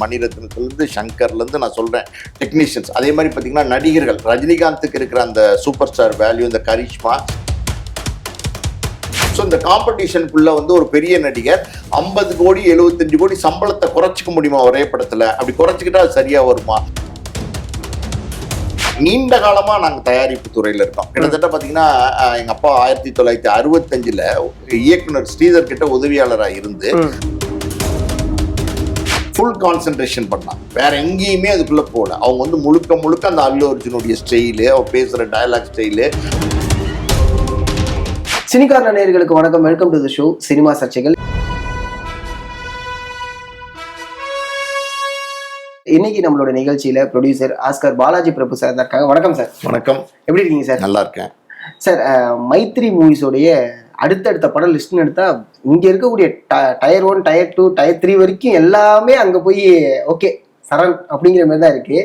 மணிரத்னத்துலேருந்து சங்கர்லேருந்து நான் சொல்கிறேன் டெக்னீஷியன்ஸ். அதே மாதிரி பார்த்தீங்கன்னா நடிகர்கள், ரஜினிகாந்துக்கு இருக்கிற அந்த சூப்பர் ஸ்டார் வேல்யூ, இந்த கரிஷ்மா. ஸோ இந்த காம்படிஷனுக்குள்ள வந்து ஒரு பெரிய நடிகர் 50 கோடி 75 கோடி சம்பளத்தை குறைச்சிக்க முடியுமா ஒரே படத்தில்? அப்படி குறைச்சிக்கிட்டா அது சரியாக வருமா? நீண்ட காலமா நாங்கள் தயாரிப்பு துறையில் இருக்கோம். கிட்டத்தட்ட பார்த்தீங்கன்னா எங்கள் அப்பா 1965 இயக்குனர் ஸ்ரீதர் கிட்ட உதவியாளராக இருந்து ஃபுல் கான்சென்ட்ரேஷன் பண்ணாங்க. வேற எங்கேயுமே அதுக்குள்ள போகல. அவங்க வந்து முழுக்க அந்த அல்லு அர்ஜுனுடைய ஸ்டைலு, அவர் பேசுகிற டயலாக் ஸ்டைலு. சினிகார்ன நேயர்களுக்கு வணக்கம். Welcome to the show cinema சர்ச்சைகள். இன்னைக்கு நம்மளோட நிகழ்ச்சியில ப்ரொடியூசர் ஆஸ்கர் பாலாஜி பிரபு சார் இருக்காங்க. வணக்கம் சார். வணக்கம். எப்படி இருக்கீங்க சார்? நல்லா இருக்கேன் சார். மைத்ரி மூவிஸோடைய அடுத்தடுத்த படம் லிஸ்ட்னு எடுத்தா இங்க இருக்கக்கூடிய டயர் 1, டயர் 2, டயர் 3 வரைக்கும் எல்லாமே அங்க போய் ஓகே சரண் அப்படிங்கிற மாதிரி தான் இருக்கு.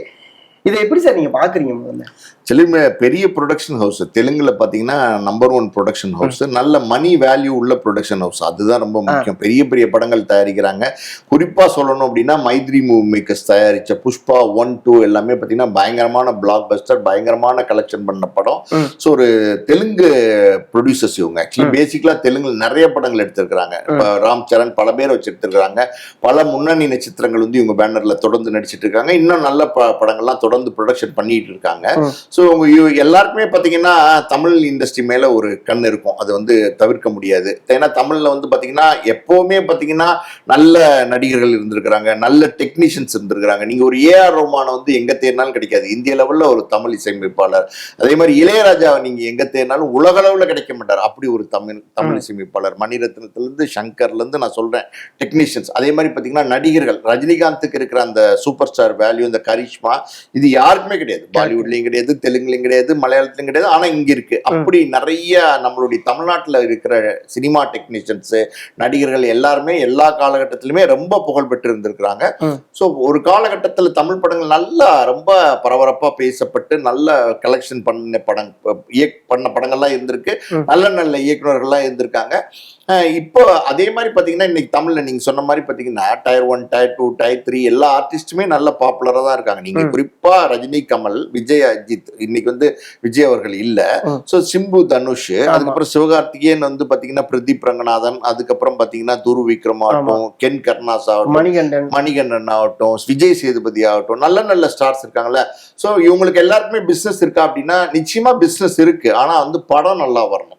இதை எப்படி சார் நீங்க பாக்குறீங்க? முதல்ல சில பெரிய ப்ரொடக்ஷன் ஹவுஸ் தெலுங்குல பார்த்தீங்கன்னா நம்பர் 1 ப்ரொடக்ஷன் ஹவுஸ், நல்ல மணி வேல்யூ உள்ள ப்ரொடக்ஷன் ஹவுஸ். அதுதான் ரொம்ப முக்கியம். பெரிய பெரிய படங்கள் தயாரிக்கிறாங்க. குறிப்பாக சொல்லணும் அப்படின்னா மைத்ரி மூவி மேக்கர்ஸ் தயாரித்த புஷ்பா 1, 2 எல்லாமே பார்த்தீங்கன்னா பயங்கரமான பிளாக் பஸ்டர், பயங்கரமான கலெக்ஷன் பண்ண படம். ஸோ ஒரு தெலுங்கு ப்ரொடியூசர்ஸ் இவங்க. ஆக்சுவலி பேசிக்கலாக தெலுங்குல நிறைய படங்கள் எடுத்திருக்கிறாங்க. இப்போ ராம் சரண் பல பேர் வச்சு எடுத்திருக்கிறாங்க. பல முன்னணி நட்சத்திரங்கள் வந்து இவங்க பேனர்ல தொடர்ந்து நடிச்சிட்டு இருக்காங்க. இன்னும் நல்ல படங்கள்லாம் தொடர்ந்து ப்ரொடக்ஷன் பண்ணிட்டு இருக்காங்க. ஸோ எல்லாருக்குமே பார்த்தீங்கன்னா தமிழ் இண்டஸ்ட்ரி மேலே ஒரு கண் இருக்கும். அது வந்து தவிர்க்க முடியாது. ஏன்னா தமிழில் வந்து பார்த்தீங்கன்னா எப்போவுமே பார்த்தீங்கன்னா நல்ல நடிகர்கள் இருந்திருக்கிறாங்க, நல்ல டெக்னீஷியன்ஸ் இருந்திருக்கிறாங்க. நீங்கள் ஒரு ஏஆர் ரஹ்மானை வந்து எங்கே தேடினாலும் கிடைக்காது. இந்திய லெவலில் ஒரு தமிழ் இசையமைப்பாளர். அதே மாதிரி இளையராஜாவை நீங்கள் எங்கே தேடினாலும் உலக அளவில் கிடைக்க மாட்டார். அப்படி ஒரு தமிழ் இசையமைப்பாளர். மணிரத்னத்துலேருந்து சங்கர்லேருந்து நான் சொல்கிறேன் டெக்னீஷியன்ஸ். அதே மாதிரி பார்த்தீங்கன்னா நடிகர்கள், ரஜினிகாந்துக்கு இருக்கிற அந்த சூப்பர் ஸ்டார் வேல்யூ, இந்த கரிஷ்மா, இது யாருக்குமே கிடையாது. பாலிவுட்லையும் கிடையாது, தெலுங்குலையும் கிடையாது, மலையாளத்திலும் கிடையாது. ஆனா இங்க இருக்கு. அப்படி நிறைய நம்மளுடைய தமிழ்நாட்டில் இருக்கிற சினிமா டெக்னீஷியன்ஸ், நடிகர்கள் எல்லாருமே எல்லா காலகட்டத்திலுமே ரொம்ப புகழ் பெற்று இருந்திருக்கிறாங்க. ஸோ ஒரு காலகட்டத்தில் தமிழ் படங்கள் நல்லா ரொம்ப பரபரப்பா பேசப்பட்டு நல்ல கலெக்ஷன் பண்ண படங்கள்லாம் இருந்திருக்கு. நல்ல நல்ல இயக்குநர்கள்லாம் இருந்திருக்காங்க. இப்போ அதே மாதிரி பார்த்தீங்கன்னா இன்னைக்கு தமிழ்ல நீங்க சொன்ன மாதிரி பார்த்தீங்கன்னா டயர் 1, டயர் 2, டயர் 3 எல்லா ஆர்டிஸ்டுமே நல்ல பாப்புலரா தான் இருக்காங்க. நீங்க குறிப்பா ரஜினி, கமல், விஜய், அஜித், இன்னைக்கு வந்து விஜய் அவர்கள் இல்ல. ஸோ சிம்பு, தனுஷ், அதுக்கப்புறம் சிவகார்த்திகேயன் வந்து பாத்தீங்கன்னா பிரதீப் ரங்கநாதன், அதுக்கப்புறம் பாத்தீங்கன்னா துரு விக்ரம் ஆகட்டும், கென் கர்னாஸ் ஆகட்டும், மணிகண்டன் ஆகட்டும், விஜய் சேதுபதி ஆகட்டும், நல்ல நல்ல ஸ்டார்ஸ் இருக்காங்கல்ல. ஸோ இவங்களுக்கு எல்லாருக்குமே பிசினஸ் இருக்கா அப்படின்னா நிச்சயமா பிசினஸ் இருக்கு. ஆனா வந்து படம் நல்லா வரணும்.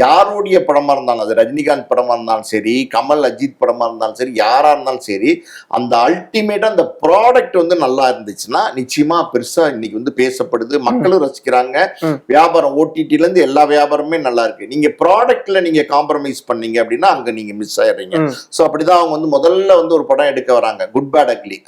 யாருடைய படமா இருந்தாலும், அது ரஜினிகாந்த் படமா இருந்தாலும் சரி, கமல், அஜித் படமா இருந்தாலும் சரி, யாரா இருந்தாலும் சரி, அந்த அல்டிமேட்டா அந்த ப்ராடக்ட் வந்து நல்லா இருந்துச்சுன்னா நிச்சயமா பெருசா இன்னைக்கு வந்து பேசப்படுது, மக்களும் ரசிக்கிறாங்க. வியாபாரம் ஓடிடில இருந்து எல்லா வியாபாரமே நல்லா இருக்கு. நீங்க ப்ராடக்ட்ல நீங்க காம்ப்ரமைஸ் பண்ணீங்க அப்படின்னா அங்க நீங்க மிஸ் ஆயிடுறீங்க. ஸோ அப்படிதான் அவங்க வந்து முதல்ல வந்து ஒரு படம் எடுக்க வராங்க, குட் பேட் அக்லி.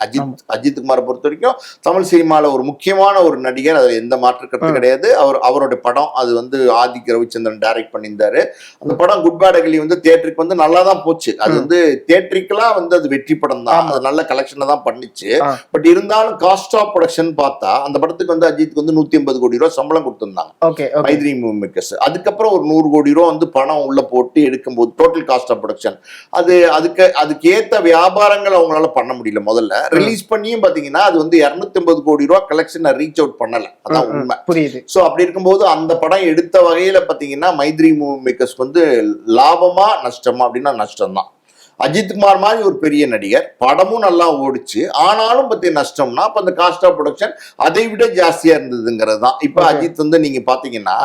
அஜித் குமாரை பொறுத்த வரைக்கும் தமிழ் சினிமால ஒரு முக்கியமான ஒரு நடிகர், அதுல எந்த மாற்று கருத்து கிடையாது. அவருடைய படம் அது வந்து ஆதித்ய ரவிச்சந்திரன் டைரக்ட் பண்ணியிருந்தாரு. அந்த படம் குட் பேட் அக்லி வந்து தியேட்டருக்கு வந்து நல்லா தான் போச்சு. அது வந்து தியேட்டரிக்கலா வந்து அது வெற்றி படம் தான், அது நல்ல கலெக்ஷன் தான் பண்ணிச்சு. பட் இருந்தாலும் காஸ்ட் ஆஃப் ப்ரொடக்ஷன் பார்த்தா அந்த படத்துக்கு வந்து அஜித்துக்கு வந்து 150 கோடி ரூபாய் சம்பளம் கொடுத்திருந்தாங்க மைத்ரி மூவி மேக்கர்ஸ். அதுக்கப்புறம் ஒரு 100 கோடி ரூபாய் வந்து பணம் உள்ள போட்டு எடுக்கும்போது டோட்டல் காஸ்ட் ஆஃப் ப்ரொடக்ஷன் அதுக்கு ஏத்த வியாபாரங்கள் அவங்களால பண்ண முடியல. முதல்ல ரிலீஸ் பண்ணியும் பாத்தீங்கன்னா அது வந்து 250 கோடி ரூபாய் கலெக்ஷன் ரீச் அவுட் பண்ணல. அதான் உண்மை. சோ அப்படி இருக்கும்போது அந்த படம் எடுத்த வகையில பாத்தீங்கன்னா மைத்ரி மூவி மேக்கர்ஸ் வந்து லாபமா நஷ்டமா அப்படின்னா நஷ்டம் தான். அஜித் குமார் மாதிரி ஒரு பெரிய நடிகர், படமும் நல்லா ஓடிச்சு, ஆனாலும் பத்தி நஷ்டம்னா அப்ப அந்த காஸ்ட் ஆஃப் ப்ரொடக்ஷன் அதை விட ஜாஸ்தியா இருந்ததுங்கிறது தான். இப்ப அஜித் வந்து நீங்க பாத்தீங்கன்னா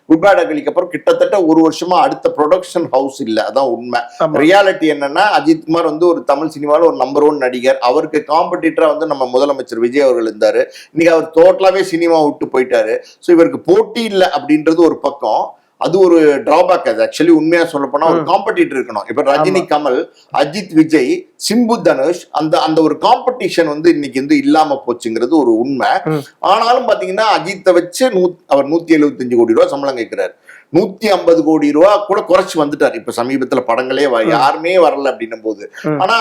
குட் பேட் அக்லிக்கு அப்புறம் கிட்டத்தட்ட ஒரு வருஷமா அடுத்த ப்ரொடக்ஷன் ஹவுஸ் இல்ல. அதான் உண்மை. ரியாலிட்டி என்னன்னா அஜித் குமார் வந்து ஒரு தமிழ் சினிமாவில் ஒரு நம்பர் 1 நடிகர். அவருக்கு காம்படிட்டரா வந்து நம்ம முதலமைச்சர் விஜய் அவர்கள் இருந்தாரு. இன்னைக்கு அவர் டோட்டலாவே சினிமா விட்டு போயிட்டாரு. ஸோ இவருக்கு போட்டி இல்லை அப்படின்றது ஒரு பக்கம். அது ஒரு டிராபேக். அது ஆக்சுவலி உண்மையா சொல்ல போனா ஒரு காம்படிட்டர் இருக்கணும். இப்ப ரஜினி, கமல், அஜித், விஜய், சிம்பு, தனுஷ், அந்த ஒரு காம்படிஷன் வந்து இன்னைக்கு வந்து இல்லாம போச்சுங்கிறது ஒரு உண்மை. ஆனாலும் பாத்தீங்கன்னா அஜித்தை வச்சு அவர் 175 கோடி ரூபாய் சம்பளம் கேட்கிறாரு. 150 கோடி ரூபா கூட குறைச்சு வந்துட்டார். இப்ப சமீபத்துல படங்களே யாருமே வரல அப்படின்னும் போது. ஆனா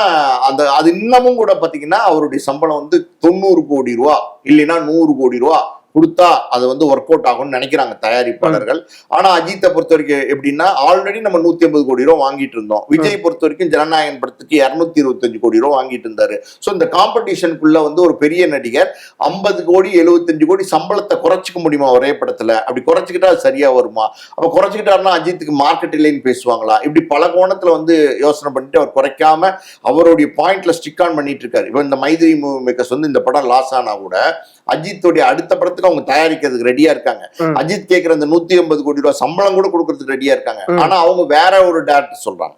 அது இன்னமும் கூட பாத்தீங்கன்னா அவருடைய சம்பளம் வந்து 90 கோடி ரூபா இல்லைன்னா 100 கோடி ரூபா கொடுத்தா அது வந்து ஒர்க் அவுட் ஆகும்னு நினைக்கிறாங்க தயாரிப்பாளர்கள். ஆனா அஜித்தை பொறுத்த வரைக்கும் எப்படின்னா, ஆல்ரெடி நம்ம 150 கோடி ரூபா வாங்கிட்டு இருந்தோம். விஜய் பொறுத்த வரைக்கும் ஜனநாயகன் படத்துக்கு 225 கோடி ரூபா வாங்கிட்டு இருந்தாரு. சோ இந்த காம்படிஷனுக்குள்ள வந்து ஒரு பெரிய நடிகர் 50 கோடி 75 கோடி சம்பளத்தை குறைச்சிக்க முடியுமா ஒரே படத்துல? அப்படி குறைச்சிக்கிட்டா அது சரியா வருமா? அப்ப குறைச்சிக்கிட்டாருன்னா அஜித்துக்கு மார்க்கெட் இல்லைன்னு பேசுவாங்களா? இப்படி பல கோணத்துல வந்து யோசனை பண்ணிட்டு அவர் குறைக்காம அவருடைய பாயிண்ட்ல ஸ்டிக் ஆன் பண்ணிட்டு இருக்காரு. இப்ப இந்த மைதிரி மூவி மேக்கர்ஸ் வந்து இந்த படம் லாஸ் ஆனா கூட அஜித்துடைய அடுத்த படத்துக்கு அவங்க தயாரிக்கிறதுக்கு ரெடியா இருக்காங்க. அஜித் கேட்கிற அந்த 150 கோடி ரூபாய் சம்பளம் கூட கொடுக்கறதுக்கு ரெடியா இருக்காங்க. ஆனா அவங்க வேற ஒரு டைரக்டர் சொல்றாங்க.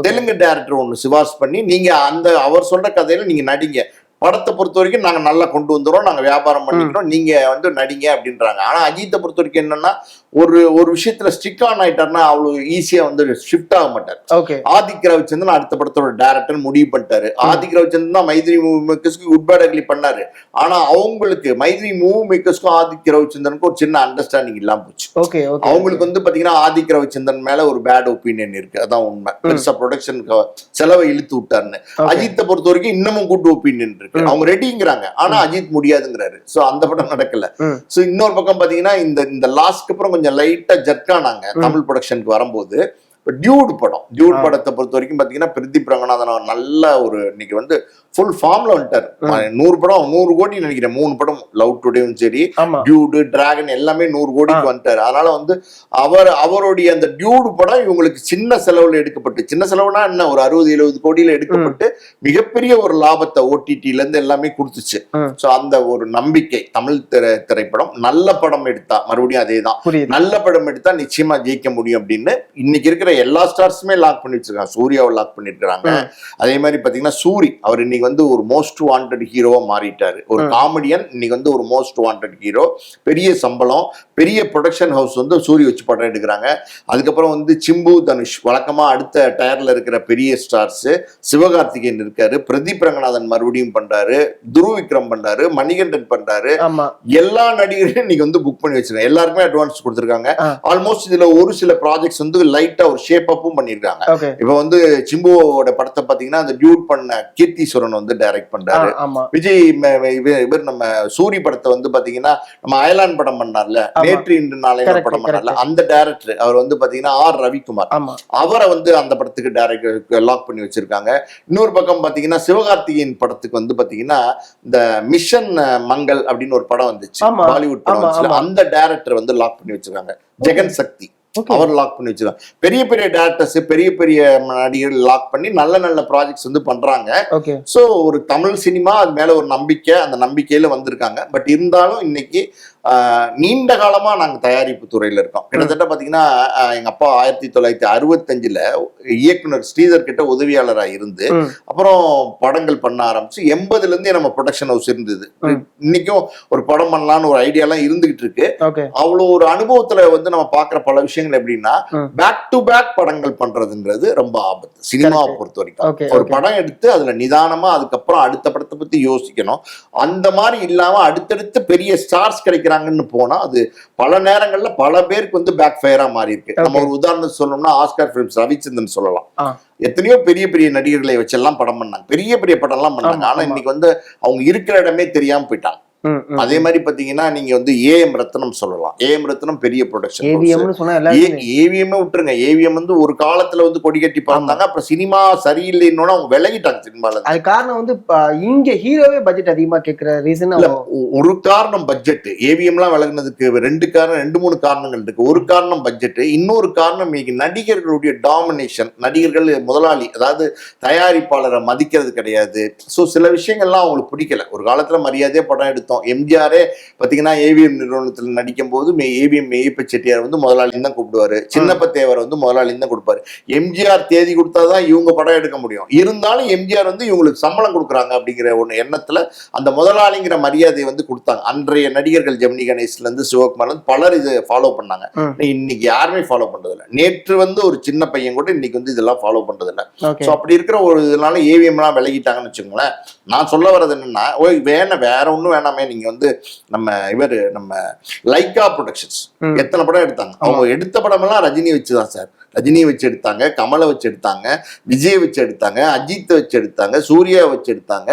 தெலுங்கு டைரக்டர் ஒண்ணு சிபாரிசு பண்ணி, நீங்க அந்த அவர் சொல்ற கதையில நீங்க நடிங்க, படத்தை பொறுத்த வரைக்கும் நாங்க நல்லா கொண்டு வந்துடுறோம், நாங்க வியாபாரம் பண்ணிக்கிறோம், நீங்க வந்து நடிங்க அப்படின்றாங்க. ஆனா அஜித்தை பொறுத்த வரைக்கும் என்னன்னா, ஒரு விஷயத்துல ஸ்டிக் ஆன் ஆயிட்டாருன்னா அவ்வளவு ஈஸியா வந்து ஷிஃப்ட் ஆக மாட்டார். ஆதிக் ரவிச்சந்திரன் அடுத்த படத்தோட டைரக்டர் முடிவு பண்ணிட்டாரு. ஆதிக் ரவிச்சந்திரன் தான் மைத்ரி மூவி மேக்கர்ஸ்க்கு குட் பேட் அக்லி பண்ணாரு. ஆனா அவங்களுக்கு மைத்ரி மூவி மேக்கர்ஸ்க்கும் ஆதிக் ரவிச்சந்திரனுக்கும் ஒரு சின்ன அண்டர்ஸ்டாண்டிங் இல்லாம போச்சு. அவங்களுக்கு வந்து பாத்தீங்கன்னா ஆதிக் ரவிச்சந்திரன் மேல ஒரு பேட் ஒப்பீனியன் இருக்கு. அதான் உண்மை. பெருசா ப்ரொடக்ஷன் செலவை இழுத்து விட்டாருன்னு. அஜித்தை பொறுத்த வரைக்கும் இன்னமும் குட் ஒப்பீனியன் இருக்கு. அவங்க ரெடிங்கிறாங்க, ஆனா அஜித் முடியாதுங்கிறாரு. சோ அந்த படம் நடக்கல. சோ இன்னொரு பக்கம் பாத்தீங்கன்னா இந்த லாஸ்ட்க்கு அப்புறம் கொஞ்சம் லைட்டா ஜர்க்கானாங்க தமிழ் ப்ரொடக்ஷனுக்கு வரும்போது. டியூட் படத்தை பொறுத்த வரைக்கும் பாத்தீங்கன்னா பிரதீப் ரங்கநாதன் நல்ல ஒரு இன்னைக்கு வந்து ஃபுல் ஃபார்ம்ல வந்துட்டார். 100 படம் 100 கோடி நினைக்கிறேன். 3 படம் லவ் டுடேவும் சரி, டியூடு, டிராகன் எல்லாமே 100 கோடிக்கு வந்துட்டாரு. அதனால வந்து அவருடைய அந்த டியூடு படம் இவங்களுக்கு சின்ன செலவுல எடுக்கப்பட்டு, சின்ன செலவுனா என்ன, ஒரு 60-70 கோடியில எடுக்கப்பட்டு மிகப்பெரிய ஒரு லாபத்தை ஓடிடில இருந்து எல்லாமே கொடுத்துச்சு. சோ அந்த ஒரு நம்பிக்கை, தமிழ் திரைப்படம் நல்ல படம் எடுத்தா, மறுபடியும் அதேதான், நல்ல படம் எடுத்தா நிச்சயமா ஜெயிக்க முடியும் அப்படின்னு இன்னைக்கு இருக்கிற எல்லா ஸ்டார்ஸுமே லாக் பண்ணி வச்சிருக்காங்க. சூர்யாவை லாக் பண்ணிருக்காங்க. அதே மாதிரி பாத்தீங்கன்னா சூரி அவர் இன்னைக்கு வந்து ஒரு மோஸ்ட் வாண்டட் ஹீரோவா மாறிட்டாரு. ஒரு காமெடியன் இன்னைக்கு வந்து ஒரு மோஸ்ட் வாண்டட் ஹீரோ. பெரிய சம்பளம், பெரிய ப்ரொடக்ஷன் ஹவுஸ் வந்து சூரி வச்சு படம் எடுக்கிறாங்க. அதுக்கப்புறம் வந்து சிம்பு, தனுஷ் வழக்கமா அடுத்த டயர்ல இருக்கிற பெரிய ஸ்டார்ஸ். சிவகார்த்திகேயன் இருக்காரு, பிரதீப் ரங்கநாதன் மறுபடியும் பண்றாரு, துருவ் விக்ரம் பண்றாரு, மணிகண்டன் பண்றாரு. எல்லா நடிகரையும் இன்னைக்கு வந்து புக் பண்ணி வச்சிருக்காங்க. எல்லாருக்குமே அட்வான்ஸ் கொடுத்திருக்காங்க. ஆல்மோஸ்ட் இதுல ஒரு சில ப்ராஜெக்ட்ஸ் வந்து லைட்டா ஒரு ஷேப் அப்பும் பண்ணிருக்காங்க. இப்ப வந்து சிம்புவோட படத்தை பாத்தீங்கன்னா அந்த டியூட் பண்ண கீர்த்திஸ்வரன் வந்து டைரக்ட் பண்றாரு. விஜய் இவர் நம்ம சூரி படத்தை வந்து பாத்தீங்கன்னா நம்ம அயலான் படம் பண்ணார்ல, நேற்று இன்று நாளை படம் பண்ணார்ல, அந்த டைரக்டர் அவர் வந்து பாத்தீங்கன்னா ஆர் ரவிக்குமார். அவரை வந்து அந்த படத்துக்கு டைரக்டர் லாக் பண்ணி வச்சிருக்காங்க. இன்னொரு பக்கம் பாத்தீங்கன்னா சிவகார்த்திகேயன் படத்துக்கு வந்து பாத்தீங்கன்னா இந்த மிஷன் மங்கள் அப்படின்னு ஒரு படம் வந்துச்சு, பாலிவுட் படம் வந்துச்சு, அந்த டைரக்டர் வந்து லாக் பண்ணி வச்சிருக்காங்க. ஜெகன் சக்தி அவர் லாக் பண்ணி வச்சிருக்காங்க. பெரிய பெரிய டைரக்டர்ஸ், பெரிய பெரிய நடிகர்கள் லாக் பண்ணி நல்ல நல்ல ப்ராஜெக்ட்ஸ் வந்து பண்றாங்க. சோ ஒரு தமிழ் சினிமா அது மேல ஒரு நம்பிக்கை, அந்த நம்பிக்கையில வந்திருக்காங்க. பட் இருந்தாலும் இன்னைக்கு நீண்ட காலமா நாங்க தயாரிப்பு துறையில இருக்கோம். கிட்டத்தட்ட பாத்தீங்கன்னா எங்க அப்பா 1965 இயக்குனர் ஸ்ரீதர் கிட்ட உதவியாளரா இருந்து அப்புறம் படங்கள் பண்ண ஆரம்பிச்சு 80ல இருந்தே நம்ம ப்ரொடக்ஷன் ஹவுஸ் இருந்தது. இன்னைக்கும் ஒரு படம் பண்ணலாம்னு ஒரு ஐடியா எல்லாம் இருந்துகிட்டு இருக்கு. அவ்வளவு ஒரு அனுபவத்துல வந்து நம்ம பாக்குற பல விஷயங்கள் எப்படின்னா, பேக் டு பேக் படங்கள் பண்றதுங்கிறது ரொம்ப ஆபத்து சினிமாவை பொறுத்த வரைக்கும். ஒரு படம் எடுத்து அதுல நிதானமா அதுக்கப்புறம் அடுத்த படத்தை பத்தி யோசிக்கணும். அந்த மாதிரி இல்லாம அடுத்தடுத்து பெரிய ஸ்டார்ஸ் கிடைக்கிறாங்கன்னு போனா அது பல நேரங்கள்ல பல பேருக்கு வந்து பேக் ஃபயரா மாறி இருக்கு. நம்ம ஒரு உதாரணம் சொல்லணும்னா ஆஸ்கார் பிலிம்ஸ் ரவிச்சந்திரன் சொல்லலாம். எத்தனையோ பெரிய பெரிய நடிகர்களை வச்செல்லாம் படம் பண்ணாங்க, பெரிய பெரிய படம் எல்லாம் பண்ணாங்க. ஆனா இன்னைக்கு வந்து அவங்க இருக்கிற இடமே தெரியாம போயிட்டாங்க. அதே மாதிரி பாத்தீங்கன்னா நீங்க வந்து ஏஎம் ரத்னம் சொல்லலாம். ஏஎம் ரத்னம் பெரிய ப்ரொடக்ஷன். ஏவிஎம் விட்டுருங்க, ஏவிஎம் வந்து ஒரு காலத்துல வந்து கொடி கட்டி பார்த்தாங்க. அப்புறம் சினிமா சரியில்லைன்னு அவங்க விலகிட்டாங்க சினிமால. அது காரணம் வந்து இங்க ஹீரோவே பட்ஜெட் அதிகமா கேட்கிற ரீசன் ஒரு காரணம் பட்ஜெட். ஏவிஎம்லாம் விலகினதுக்கு 2-3 காரணங்கள் இருக்கு. ஒரு காரணம் பட்ஜெட், இன்னொரு காரணம் நடிகர்களுடைய டாமினேஷன். நடிகர்கள் முதலாளி, அதாவது தயாரிப்பாளரை மதிக்கிறது கிடையாது. சோ சில விஷயங்கள்லாம் அவங்களுக்கு பிடிக்கல. ஒரு காலத்துல மரியாதையா படம் எடுத்து எம்ஜிஆரே பாத்தீங்கன்னா ஏவிஎம் நிறுவனத்தில் நடிக்கும் போது ஏவிஎம் மெய்யப்ப செட்டியார் வந்து முதலாளி தான் கூப்பிடுவாரு, சின்னப்ப தேவர் வந்து முதலாளி தான் கொடுப்பாரு. எம்ஜிஆர் தேதி கொடுத்தாதான் இவங்க படம் எடுக்க முடியும். இருந்தாலும் எம்ஜிஆர் வந்து இவங்களுக்கு சம்பளம் கொடுக்குறாங்க அப்படிங்கிற ஒண்ணு எண்ணத்துல அந்த முதலாளிங்கிற மரியாதையை வந்து கொடுத்தாங்க. அன்றைய நடிகர்கள் ஜெமினி கணேஷ்ல இருந்து சிவகுமார் பலர் இது ஃபாலோ பண்ணாங்க. இன்னைக்கு யாருமே ஃபாலோ பண்றது இல்லை. நேற்று வந்து ஒரு சின்ன பையன் கூட இன்னைக்கு வந்து இதெல்லாம் ஃபாலோ பண்றது இல்லை. சோ அப்படி இருக்கிற ஒரு இதனால ஏவிஎம் எல்லாம் விலகிட்டாங்கன்னு வச்சுக்கோங்களேன். நான் சொல்ல வர்றது என்னன்னா, வேற ஒண்ணும் வேணாமே, நீங்க வந்து நம்ம லைகா ப்ரொடக்ஷன்ஸ் எத்தனை படம் எடுத்தாங்க. அவங்க எடுத்த படம் எல்லாம் ரஜினி வச்சுதான் சார். ரஜினியை வச்சு எடுத்தாங்க, கமலை வச்சு எடுத்தாங்க, விஜய் வச்சு எடுத்தாங்க, அஜித் வச்சு எடுத்தாங்க, சூர்யா வச்சு எடுத்தாங்க.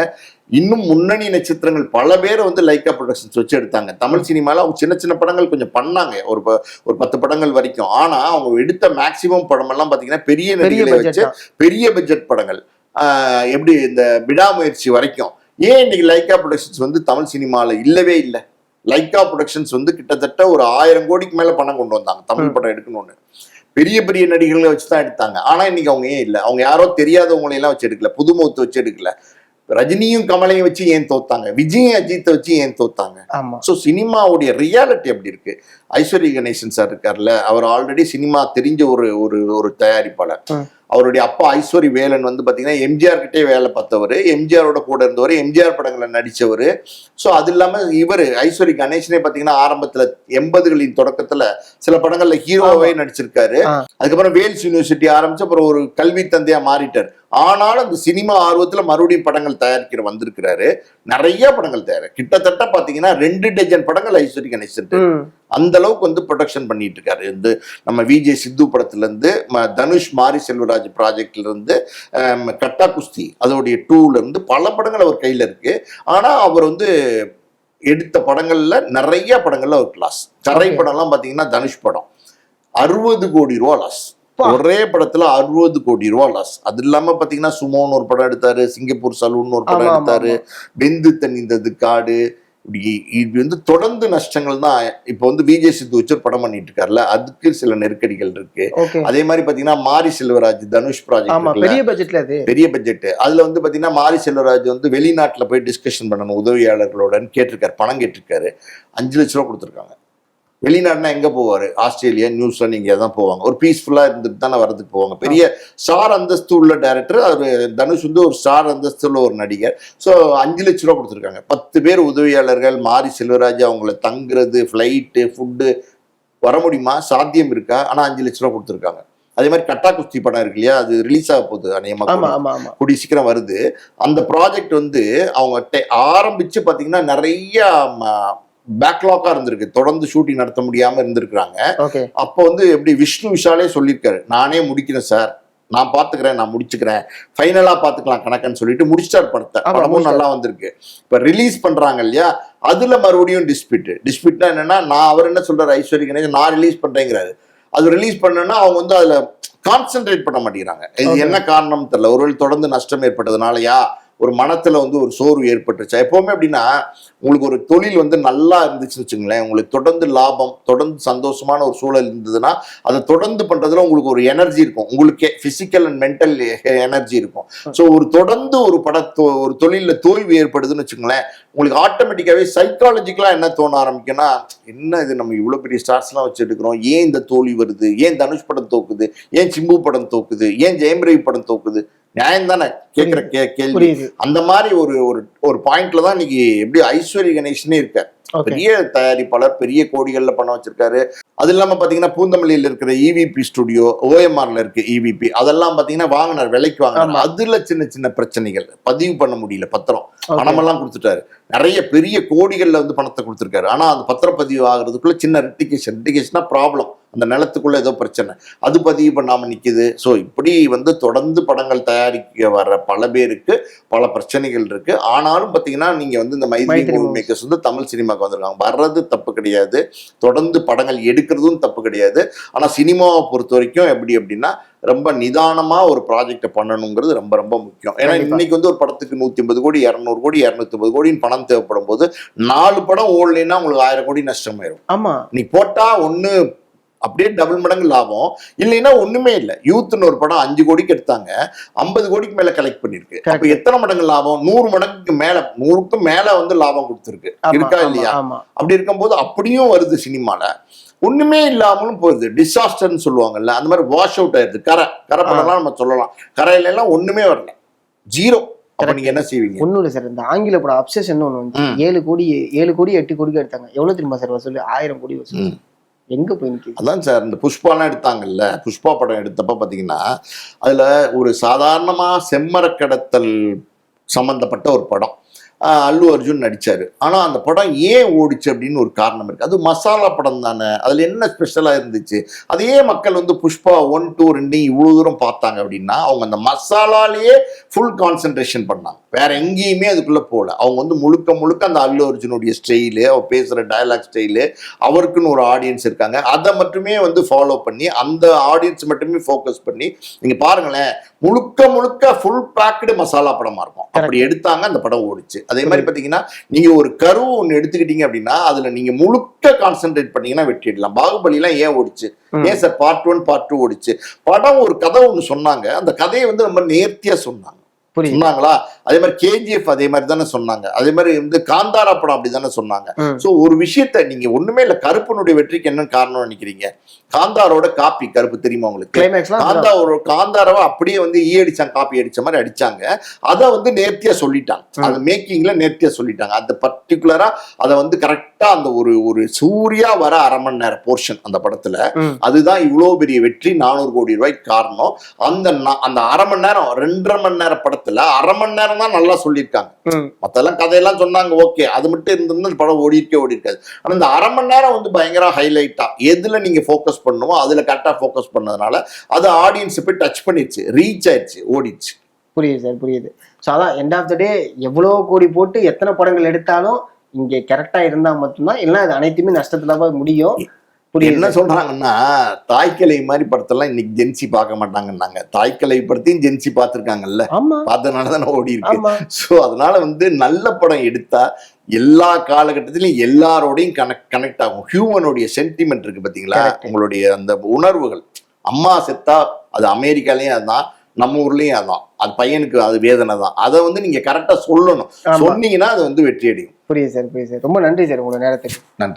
இன்னும் முன்னணி நட்சத்திரங்கள் பல பேரை வந்து லைக்கா ப்ரொடக்ஷன்ஸ் வச்சு எடுத்தாங்க. தமிழ் சினிமால அவங்க சின்ன சின்ன படங்கள் கொஞ்சம் பண்ணாங்க, ஒரு 10 படங்கள் வரைக்கும். ஆனா அவங்க எடுத்த மேக்சிமம் படம் எல்லாம் பாத்தீங்கன்னா பெரிய நடிகளை வச்சு பெரிய பட்ஜெட் படங்கள். எப்படி இந்த விடாமுயற்சி வரைக்கும். ஏன் இன்னைக்கு லைக்கா ப்ரொடக்ஷன்ஸ் வந்து தமிழ் சினிமால இல்லவே இல்லை? லைக்கா ப்ரொடக்ஷன்ஸ் வந்து கிட்டத்தட்ட ஒரு 1000 கோடிக்கு மேல பணம் கொண்டு வந்தாங்க தமிழ் படம் எடுக்கணும்னு. பெரிய பெரிய நடிகர்களை வச்சுதான் எடுத்தாங்க. ஆனா இன்னைக்கு அவங்க ஏன் இல்லை? அவங்க யாரோ தெரியாதவங்களையெல்லாம் வச்சு எடுக்கல, புதுமுகத்தை வச்சு எடுக்கல. ரஜினியும் கமலையும் வச்சு ஏன் தோத்தாங்க? விஜய் அஜித்தை வச்சு ஏன் தோத்தாங்க? சோ சினிமாவுடைய ரியாலிட்டி அப்படி இருக்கு. ஐஸ்வர்யா கணேசன் சார் இருக்காருல்ல, அவர் ஆல்ரெடி சினிமா தெரிஞ்ச ஒரு தயாரிப்பாளர். அவருடைய அப்பா ஐஸ்வரி வேலன் வந்து பாத்தீங்கன்னா எம்ஜிஆர் கிட்டே வேலை பார்த்தவர், எம்ஜிஆரோட கூட இருந்தவர், எம்ஜிஆர் படங்களை நடிச்சவர். ஸோ அது இல்லாம இவர் ஐஸ்வரி கணேசனே பாத்தீங்கன்னா ஆரம்பத்துல 80களின் தொடக்கத்துல சில படங்கள்ல ஹீரோவே நடிச்சிருக்காரு. அதுக்கப்புறம் வேல்ஸ் யூனிவர்சிட்டி ஆரம்பிச்சு அப்புறம் ஒரு கல்வி தந்தையா மாறிட்டார். ஆனாலும் அந்த சினிமா ஆர்வத்துல மறுபடியும் படங்கள் தயாரிக்கிற வந்திருக்கிறாரு. நிறைய படங்கள் தயார், கிட்டத்தட்ட பாத்தீங்கன்னா 2 டஜன் படங்கள் ஐஸ்வரி கணேசன் அந்த அளவுக்கு வந்து ப்ரொடக்ஷன் பண்ணிட்டு இருக்காரு. வந்து நம்ம விஜய் சித்து படத்துல இருந்து, தனுஷ் மாரி செல்வராஜ் ப்ராஜெக்ட்ல இருந்து, கட்டா குஸ்தி அதோடைய 2ல இருந்து பல படங்கள் அவர் கையில இருக்கு. ஆனா அவர் வந்து எடுத்த படங்கள்ல நிறைய படங்கள்ல ஒரு கிளாஸ். கரை படம் எல்லாம் பாத்தீங்கன்னா தனுஷ் படம் 60 கோடி ரூபா லாஸ். ஒரே படத்துல 60 கோடி ரூபா லாஸ். அது இல்லாம பாத்தீங்கன்னா சுமோன்னு ஒரு படம் எடுத்தாரு, சிங்கப்பூர் சலூன் ஒரு படம் எடுத்தாரு, வெந்து தணிந்தது காடு. இது வந்து தொடர்ந்து நஷ்டங்கள் தான். இப்ப வந்து விஜய் சித்து வச்சு படம் பண்ணிட்டு இருக்காருல்ல, அதுக்கு சில நெருக்கடிகள் இருக்கு. அதே மாதிரி பாத்தீங்கன்னா மாரி செல்வராஜ் தனுஷ் ப்ராஜெக்ட் பெரிய பட்ஜெட். அதுல வந்து பாத்தீங்கன்னா மாரி செல்வராஜ் வந்து வெளிநாட்டுல போய் டிஸ்கஷன் பண்ணணும் உதவியாளர்களோட கேட்டிருக்காரு, பணம் கேட்டிருக்காரு. 5 லட்ச ரூபா கொடுத்துருக்காங்க. வெளிநாடுனா எங்க போவாரு? ஆஸ்திரேலியா, நியூசிலாந்து இங்கே தான் போவாங்க. ஒரு பீஸ்ஃபுல்லா இருந்துட்டு தானே வரதுக்கு போவாங்க. பெரிய ஸ்டார் அந்தஸ்து உள்ள டைரக்டர் அவர். தனுஷ் வந்து ஒரு ஸ்டார் அந்தஸ்துள்ள ஒரு நடிகர். ஸோ 5 லட்ச ரூபா கொடுத்துருக்காங்க. 10 பேர் உதவியாளர்கள், மாரி செல்வராஜ் அவங்கள தங்குறது, ஃபிளைட்டு, ஃபுட்டு. வர முடியுமா? சாத்தியம் இருக்கா? ஆனா 5 லட்ச ரூபா கொடுத்துருக்காங்க. அதே மாதிரி கட்டா குஸ்தி படம் இருக்கு இல்லையா, அது ரிலீஸ் ஆக போகுது அநேகமாக, கூடிய சீக்கிரம் வருது. அந்த ப்ராஜெக்ட் வந்து அவங்க ஆரம்பிச்சு பாத்தீங்கன்னா நிறைய பேக்லாக்கா இருந்திருக்கு, தொடர்ந்து ஷூட்டிங் நடத்த முடியாம இருந்திருக்காங்க. அப்போ வந்து எப்படி விஷ்ணு விஷாலே சொல்லியிருக்காரு, நானே முடிக்கிறேன் சார், நான் பாத்துக்கிறேன், நான் முடிச்சுக்கிறேன், ஃபைனலா பாத்துக்கலாம் கணக்குன்னு சொல்லிட்டு முடிச்சிட்டார் படத்தை. படமும் நல்லா வந்திருக்கு. இப்ப ரிலீஸ் பண்றாங்க இல்லையா, அதுல மறுபடியும் டிஸ்பியூட்னா என்னன்னா, அவர் என்ன சொல்றாரு, ஐஸ்வர்யா கணேசன் நான் ரிலீஸ் பண்றேங்கிறாரு. அது ரிலீஸ் பண்ணனா அவங்க வந்து அதுல கான்சென்ட்ரேட் பண்ண மாட்டேங்கிறாங்க. இது என்ன காரணம் தெரியல. ஒருவேளை தொடர்ந்து நஷ்டம் ஏற்பட்டதுனாலயா, ஒரு மனத்துல வந்து ஒரு சோர்வு ஏற்பட்டுச்சா? எப்பவுமே அப்படின்னா உங்களுக்கு ஒரு தொழில் வந்து நல்லா இருந்துச்சுன்னு வச்சுங்களேன், உங்களுக்கு தொடர்ந்து லாபம், தொடர்ந்து சந்தோஷமான ஒரு சூழல் இருந்ததுன்னா அதை தொடர்ந்து பண்றதுல உங்களுக்கு ஒரு எனர்ஜி இருக்கும், உங்களுக்கு பிசிக்கல் அண்ட் மென்டல் எனர்ஜி இருக்கும். ஸோ ஒரு தொடர்ந்து ஒரு தொழில தோல்வி ஏற்படுதுன்னு வச்சுங்களேன், உங்களுக்கு ஆட்டோமேட்டிக்காவே சைக்காலஜிக்கலா என்ன தோண ஆரம்பிக்கும்னா, என்ன இது நம்ம இவ்வளவு பெரிய ஸ்டார்ஸ் எல்லாம் வச்சு எடுக்கிறோம், ஏன் இந்த தோல்வி வருது, ஏன் தனுஷ் படம் தோக்குது, ஏன் சிம்பு படம் தோக்குது, ஏன் ஜெயம் ரவி படம் தோக்குது, நியாயம் தானே கேட்கிற கேள்வி. அந்த மாதிரி ஒரு பாயிண்ட்ல தான் இன்னைக்கு எப்படி ஐஸ்வர்யா கணேசனே இருக்க பெரிய தயாரிப்பாளர், பெரிய கோடிகள்ல பணம் வச்சிருக்காரு. அது இல்லாம பாத்தீங்கன்னா பூந்தமல்லியில இருக்கிற இவிபி ஸ்டுடியோ, ஓஎம்ஆர்ல இருக்கு இவிபி, அதெல்லாம் பாத்தீங்கன்னா வாங்கினார், விலைக்கு வாங்கினார். அதுல சின்ன சின்ன பிரச்சனைகள், பதிவு பண்ண முடியல, பத்திரம் பணமெல்லாம் கொடுத்துட்டாரு. நிறைய பெரிய கோடிகள்ல வந்து பணத்தை கொடுத்துருக்காரு. ஆனா அந்த பத்திரப்பதிவு ஆகுறதுக்குள்ள சின்ன ரெட்டிகேஷனா ப்ராப்ளம், அந்த நிலத்துக்குள்ள ஏதோ பிரச்சனை, அது பதிவு பண்ணாம நிக்குது. ஸோ இப்படி வந்து தொடர்ந்து படங்கள் தயாரிக்க வர்ற பல பேருக்கு பல பிரச்சனைகள் இருக்கு. ஆனாலும் பாத்தீங்கன்னா நீங்க வந்து இந்த மைத்ரி மூவி மேக்கர்ஸ் வந்து தமிழ் சினிமாவுக்கு வந்திருக்காங்க. வர்றது தப்பு கிடையாது, தொடர்ந்து படங்கள் எடுக்கிறதும் தப்பு கிடையாது. ஆனா சினிமாவை பொறுத்த வரைக்கும் எப்படி அப்படின்னா ரொம்ப நிதானமா ஒரு ப்ராஜெக்டை பண்ணணுங்கிறது ரொம்ப ரொம்ப முக்கியம். ஏன்னா இன்னைக்கு வந்து ஒரு படத்துக்கு 150 கோடி 200 கோடி 250 கோடின்னு பணம் தேவைப்படும் போது 4 படம் ஓடலைன்னா உங்களுக்கு 1000 கோடி நஷ்டமாயிரும். ஆமா, நீ போட்டா ஒண்ணு அப்படியே டபுள் மடங்கு லாபம், இல்லைன்னா ஒண்ணுமே இல்லை. யூத்னு ஒரு படம் 5 கோடிக்கு எடுத்தாங்க, 50 கோடிக்கு மேல கலெக்ட் பண்ணிருக்கு. அப்ப எத்தனை மடங்கு லாபம்? 100 மடங்குக்கு மேல, 100க்கு மேல வந்து லாபம் கொடுத்துருக்கு, இருக்கா இல்லையா? அப்படி இருக்கும்போது அப்படியும் வருது சினிமால, ஒண்ணுமே இல்லாமலும் போகுது. டிசாஸ்டர்னு சொல்லுவாங்கல்ல, அந்த மாதிரி வாஷ் அவுட் ஆயிருது. கரை படம்லாம் நம்ம சொல்லலாம், கரையில எல்லாம் ஒண்ணுமே வரல, ஜீரோ. அப்ப நீங்க என்ன செய்வீங்க? ஒண்ணும் இல்லை சார், இந்த ஆங்கில படம் அப்சஷன் ஒண்ணு வந்து 7 கோடி 8 கோடிக்கு எடுத்தாங்க. எவ்வளவு தெரியுமா சார் வசூல்? 1000 கோடி வசூல். எங்க போய் நிக்குது? அதான் சார், இந்த புஷ்பாலாம் எடுத்தாங்கல்ல, புஷ்பா படம் எடுத்தப்ப பாத்தீங்கன்னா அதுல ஒரு சாதாரணமா செம்மர கடத்தல் சம்பந்தப்பட்ட ஒரு படம், அல்லு அர்ஜுன் நடிச்சாரு. ஆனா அந்த படம் ஏன் ஓடிச்சு அப்படின்னு ஒரு காரணம் இருக்கு. அது மசாலா படம் தானே, அதுல என்ன ஸ்பெஷலா இருந்துச்சு? அதே மக்கள் வந்து புஷ்பா 1, 2, 2 இவ்வளவு தூரம் பார்த்தாங்க அப்படின்னா அவங்க அந்த மசாலாலேயே ஃபுல் கான்சென்ட்ரேஷன் பண்ணாங்க, வேற எங்கேயுமே அதுக்குள்ள போல. அவங்க வந்து முழுக்க முழுக்க அந்த அல்லு அர்ஜுனுடைய ஸ்டைலு, அவர் பேசுற டயலாக் ஸ்டைலு, அவருக்குன்னு ஒரு ஆடியன்ஸ் இருக்காங்க, அதை மட்டுமே வந்து ஃபாலோ பண்ணி அந்த ஆடியன்ஸ் மட்டுமே ஃபோக்கஸ் பண்ணி நீங்க பாருங்களேன், முழுக்க முழுக்க ஃபுல் பேக்டு மசாலா படமா இருக்கும். அப்படி எடுத்தாங்க, அந்த படம் ஓடிச்சு. அதே மாதிரி பாத்தீங்கன்னா நீங்க ஒரு கருவு ஒண்ணு எடுத்துக்கிட்டீங்க அப்படின்னா அதுல நீங்க முழுக்க கான்சென்ட்ரேட் பண்ணீங்கன்னா வெட்டிடலாம். பாகுபலி எல்லாம் ஏன் ஓடிச்சு? ஏன் சார் பார்ட் 1 பார்ட் 2 ஓடிச்சு? படம் ஒரு கதை ஒண்ணு சொன்னாங்க, அந்த கதையை வந்து ரொம்ப நேர்த்தியா சொன்னாங்க. சொன்னாங்களா? அதே மாதிரி கேஜிஎஃப் அதே மாதிரி தானே சொன்னாங்க. அதே மாதிரி வந்து காந்தாரா படம் அப்படிதானே சொன்னாங்க. சோ ஒரு விஷயத்த நீங்க ஒண்ணுமே இல்ல, கருப்பனுடைய வெற்றிக்கு என்ன காரணம் நினைக்கிறீங்க? காந்தாரோட காப்பி கருப்பு தெரியுமா உங்களுக்கு? காந்தாராவை அப்படியே வந்து அடிச்சாங்க, காப்பி அடிச்ச மாதிரி அடிச்சாங்க. அதை வந்து நேர்த்தியா சொல்லிட்டாங்க, அது மேக்கிங்ல நேர்த்தியா சொல்லிட்டாங்க. அந்த பர்டிகுலரா அதை வந்து கரெக்டா அந்த ஒரு சூர்யா வர 1/2 மணி நேர போர்ஷன் அந்த படத்துல, அதுதான் இவ்வளவு பெரிய வெற்றி, 400 கோடி ரூபாய்க்கு காரணம். அந்த 1/2 மணி நேரம் 2.5 மணி நேர படத்துல 1/2 மணி நேரம் தான் நல்லா சொல்லியிருக்காங்க. மத்தெல்லாம் கதையெல்லாம் சொன்னாங்க, ஓகே, அது மட்டும் இருந்திருந்தா படம் ஓடி இருக்காது. ஆனா இந்த 1/2 மணி நேரம் வந்து பயங்கர ஹைலைட்டா எதுல நீங்க போக்கஸ் பண்ணுமோ அதுல கரெக்டா போக்கஸ் பண்ணதுனால அது ஆடியன்ஸ் போய் டச் பண்ணிடுச்சு, ரீச் ஆயிடுச்சு, ஓடிடுச்சு. புரியுது சார், புரியுது. ஸோ அதான் எண்ட் ஆஃப் த டே எவ்வளோ கோடி போட்டு எத்தனை படங்கள் எடுத்தாலும் இங்கே கரெக்டா இருந்தா மட்டும்தான், இல்லைன்னா அது அனைத்துமே நஷ்டத்துல போய் முடியும். என்ன சொல்றாங்கன்னா, தாய்க்கலை மாதிரி படத்தெல்லாம் இன்னைக்கு ஜென்சி பார்க்க மாட்டாங்கன்னாங்க. தாய்க்கலை படத்தையும் ஜென்சி பார்த்திருக்காங்கல்ல, பார்த்தனாலதான் ஓடி இருக்கு. சோ அதனால வந்து நல்ல படம் எடுத்தா எல்லா காலகட்டத்திலும் எல்லாரோடையும் கனெக்ட் ஆகும். ஹியூமனுடைய சென்டிமெண்ட் இருக்கு பாத்தீங்களா, உங்களுடைய அந்த உணர்வுகள். அம்மா செத்தா அது அமெரிக்காலயும் அதான், நம்ம ஊர்லயும் அதான், அது பையனுக்கு அது வேதனை தான். அதை வந்து நீங்க கரெக்டா சொல்லணும், சொன்னீங்கன்னா அது வந்து வெற்றி அடையும். புரியுது சார், புரியுது சார். ரொம்ப நன்றி சார் உங்களோட நேரத்துக்கு. நன்றி.